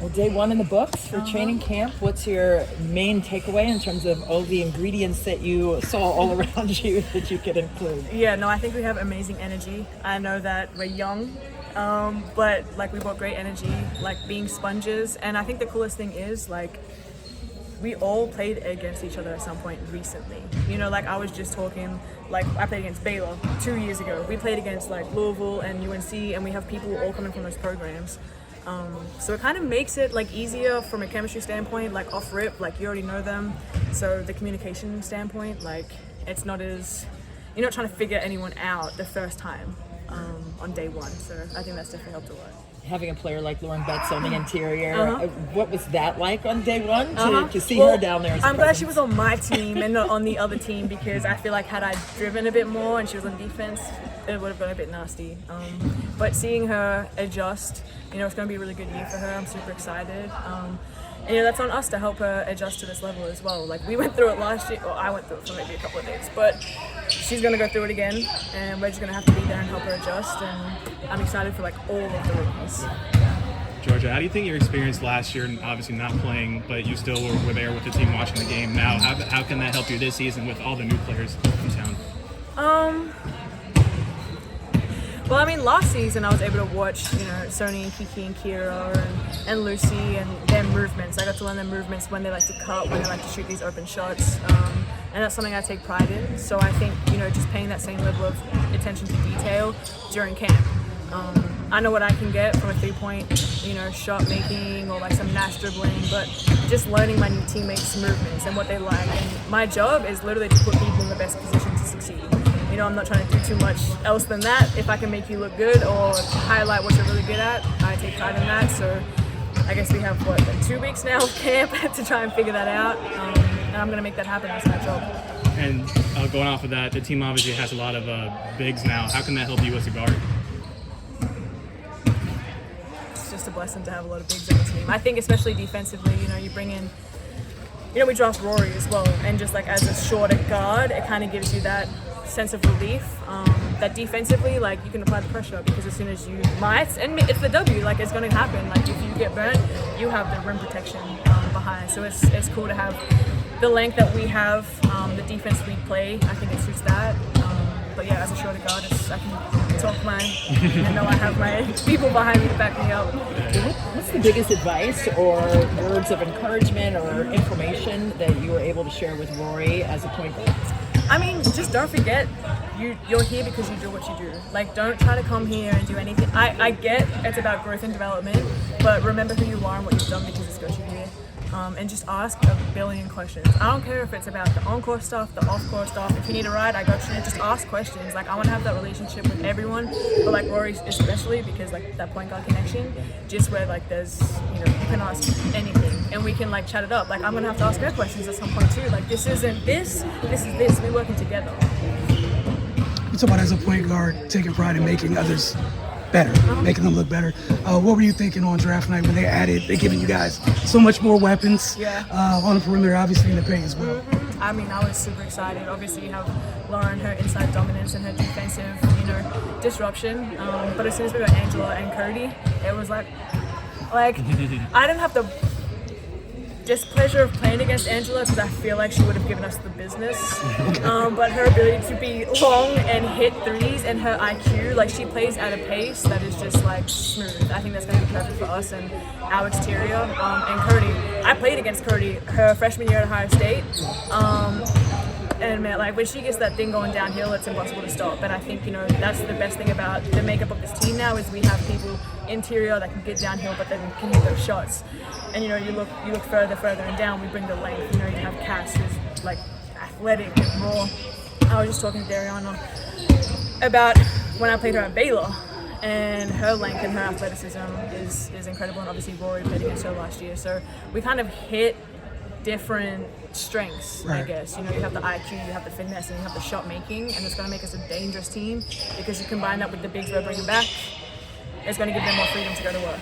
Well, day one in the books for training camp. What's your main takeaway in terms of all the ingredients that you saw all around you that you could include? Yeah, no, I think we have amazing energy. I know that we're young, but like we brought great energy, like being sponges. And I think the coolest thing is like we all played against each other at some point recently. You know, like I was just talking, like I played against Baylor 2 years ago. We played against like Louisville and UNC, and we have people all coming from those programs. So it kind of makes it like easier from a chemistry standpoint, like off rip, like you already know them. So the communication standpoint, like it's not as, you're not trying to figure anyone out the first time on day one. So I think that's definitely helped a lot. Having a player like Lauren Betts on the interior, what was that like on day one to see Well, her down there? I'm glad she was on my team and not on the other team, because I feel like had I driven a bit more and she was on defense, it would have been a bit nasty. But seeing her adjust, you know, it's going to be a really good year for her. I'm super excited. And you know, that's on us to help her adjust to this level as well. Like we went through it last year, well, I went through it for maybe a couple of days, but she's going to go through it again, and we're just going to have to be there and help her adjust. And I'm excited for like all of the rookies. Georgia, how do you think your experience last year, and obviously not playing, but you still were there with the team watching the game now, how can that help you this season with all the new players in town? Well, I mean, last season I was able to watch, you know, Sony and Kiki and Kira and Lucy and their movements. I got to learn their movements, when they like to cut, when they like to shoot these open shots. And that's something I take pride in. So I think, you know, just paying that same level of attention to detail during camp. I know what I can get from a three-point, you know, shot making or like some mass dribbling, but just learning my new teammates' movements and what they like. And my job is literally to put people in the best position to succeed. You know, I'm not trying to do too much else than that. If I can make you look good or highlight what you're really good at, I take pride in that. So I guess we have, what, like 2 weeks now of camp to try and figure that out. And I'm going to make that happen. That's my job. And going off of that, the team obviously has a lot of bigs now. How can that help you as a guard? It's just a blessing to have a lot of bigs on the team. I think especially defensively, you know, you bring in, you know, we draft Rory as well. And just like as a shorter guard, it kind of gives you that sense of relief that defensively, like you can apply the pressure, because as soon as you might, and it's the W, like it's going to happen, like if you get burnt, you have the rim protection behind. So it's cool to have the length that we have, the defense we play. I think it suits that. But yeah, as a shorter guard, I can talk mine and know I have my people behind me to back me up. What's the biggest advice or words of encouragement or information that you were able to share with Rory as a point guard? I mean, just don't forget, you're here because you do what you do. Like, don't try to come here and do anything. I get it's about growth and development, but remember who you are and what you've done, because it's got you here. And just ask a billion questions. I don't care if it's about the on-court stuff, the off-court stuff. If you need a ride, I got you. Just ask questions. Like, I want to have that relationship with everyone, but like Rory especially, because like that point guard connection, just where like there's, you know, you can ask anything and we can like chat it up. Like, I'm gonna have to ask her questions at some point too. Like, this isn't this is this. We're working together. You talk about as a point guard taking pride in making others better, making them look better. What were you thinking on draft night when they're giving you guys so much more weapons on the perimeter, obviously in the paint as well? I mean, I was super excited. Obviously, you have Lauren, her inside dominance and her defensive, you know, disruption. But as soon as we got Angela and Cody, it was like I didn't have the displeasure of playing against Angela, because I feel like she would have given us the business. But her ability to be long and hit threes, and her IQ, like she plays at a pace that is just like smooth. I think that's going to be perfect for us and our exterior. And Cody, I played against Cody her freshman year at Ohio State. And man, like when she gets that thing going downhill, it's impossible to stop. And I think, you know, that's the best thing about the makeup of this team now, is we have people interior that can get downhill, but then can hit those shots. And you know, you look further and down, we bring the length. You know, you have Cass, who's like athletic and raw. I was just talking to Dariana about when I played her at Baylor, and her length and her athleticism is incredible. And obviously Rory played against her last year, so we kind of hit different strengths, I guess. You know, you have the IQ, you have the finesse, and you have the shot making, and it's going to make us a dangerous team, because you combine that with the bigs we're bringing back, it's going to give them more freedom to go to work.